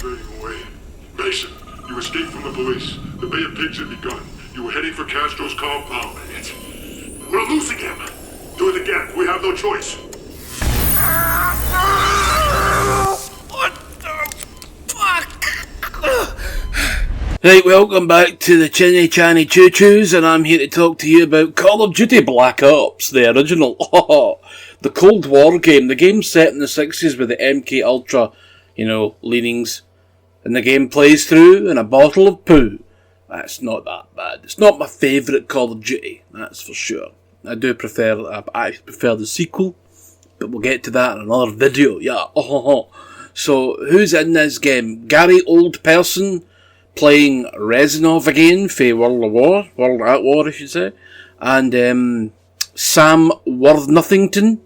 fading away. Mason, you escaped from the police. The Bay of Pigs had begun. You were heading for Castro's compound. We're losing him. Do it again. We have no choice. What the fuck? Right, welcome back to the Chinny Channy Choo Choos, and I'm here to talk to you about Call of Duty Black Ops, the original. The Cold War game. The game set in the 60s with the MK Ultra, leanings. And the game plays through in a bottle of poo. That's not that bad. It's not my favourite Call of Duty, that's for sure. I prefer the sequel, but we'll get to that in another video, yeah. So, who's in this game? Gary Oldperson, playing Reznov again for World at War, I should say. And Sam Worthington,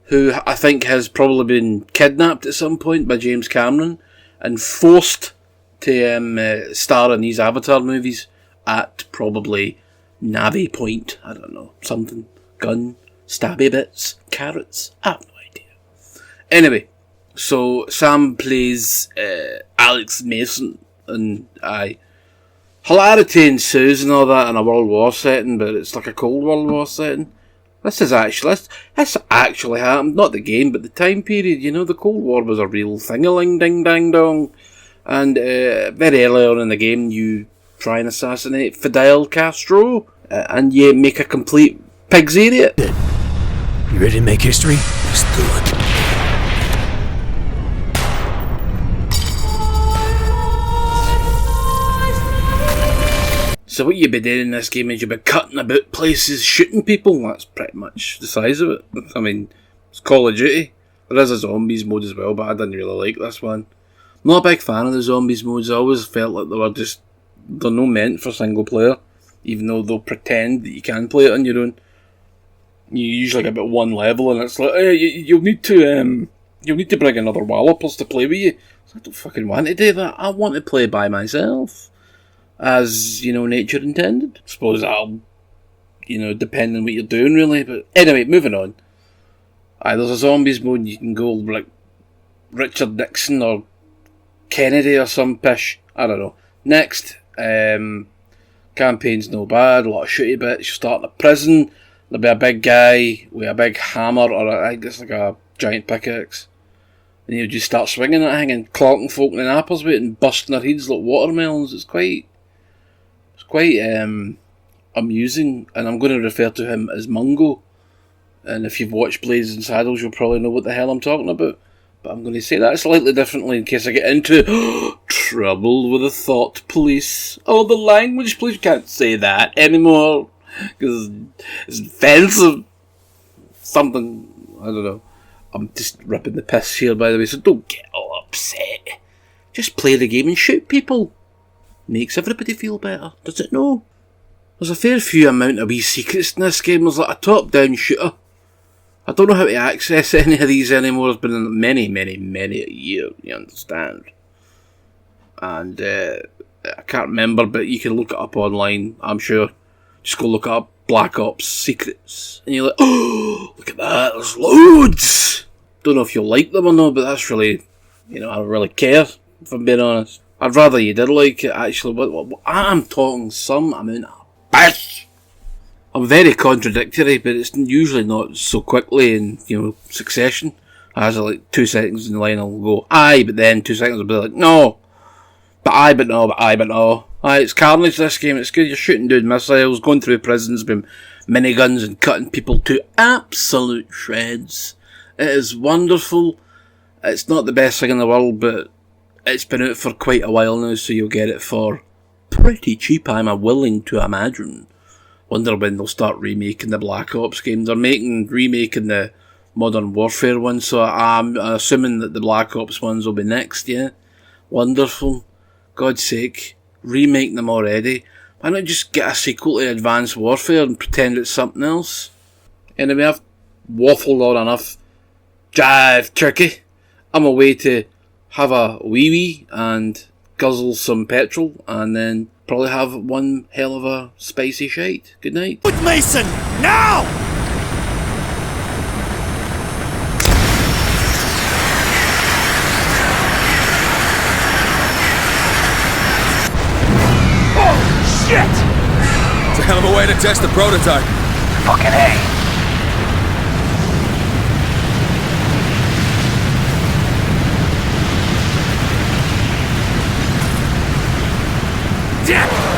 who I think has probably been kidnapped at some point by James Cameron and forced to star in these Avatar movies at probably Navy Point. I don't know, something. Gun, stabby bits, carrots. I have no idea. Anyway, so Sam plays Alex Mason. And hilarity ensues and all that in a World War setting, but it's like a Cold World War setting. This actually happened, not the game, but the time period. The Cold War was a real thing-a-ling ding dang dong. And very early on in the game, you try and assassinate Fidel Castro, and you make a complete pig's idiot. You ready to make history? Let's do it. So what you be doing in this game is you be cutting about places, shooting people. That's pretty much the size of it. I mean, it's Call of Duty. There is a zombies mode as well, but I didn't really like this one. I'm not a big fan of the zombies modes. I always felt like they're no meant for single player, even though they'll pretend that you can play it on your own. You usually get about one level, and it's like, hey, you'll need to bring another wallopers to play with you. So I don't fucking want to do that. I want to play by myself. As, nature intended. I suppose that'll, depend on what you're doing, really. But anyway, moving on. There's a zombies mode, you can go like Richard Nixon or Kennedy or some pish. I don't know. Next, campaign's no bad, a lot of shooty bits. You start in a prison, there'll be a big guy with a big hammer, or I guess like a giant pickaxe. And you just start swinging that thing and clonking folk in the apples with it and busting their heads like watermelons. It's quite amusing, and I'm going to refer to him as Mungo. And if you've watched Blazing Saddles, you'll probably know what the hell I'm talking about. But I'm going to say that slightly differently in case I get into trouble with the thought police. Oh, the language police, can't say that anymore because it's offensive. Something, I don't know. I'm just ripping the piss here, by the way, so don't get all upset. Just play the game and shoot people. Makes everybody feel better, does it no? There's a fair few amount of wee secrets in this game. There's like a top-down shooter. I don't know how to access any of these anymore. It's been many a year, you understand. And I can't remember, but you can look it up online, I'm sure. Just go look up Black Ops Secrets. And you're like, oh, look at that, there's loads! Don't know if you'll like them or not, but that's really, I don't really care, if I'm being honest. I'd rather you did like it, actually. But I'm talking some amount of piss. I'm very contradictory, but it's usually not so quickly in, succession. As like 2 seconds in the line, I'll go, aye, but then 2 seconds I'll be like, no. But aye, but no, but aye, but no. Aye, it's carnage, this game. It's good. You're shooting down missiles, going through prisons with miniguns and cutting people to absolute shreds. It is wonderful. It's not the best thing in the world, but it's been out for quite a while now, so you'll get it for pretty cheap, I'm willing to imagine. Wonder when they'll start remaking the Black Ops game. They're remaking the Modern Warfare one, so I'm assuming that the Black Ops ones will be next, yeah? Wonderful. God's sake, remake them already. Why not just get a sequel to Advanced Warfare and pretend it's something else? Anyway, I've waffled on enough. Jive turkey. I'm away to have a wee and guzzle some petrol, and then probably have one hell of a spicy shite. Good night. With Mason, now! to test the prototype. Fucking A.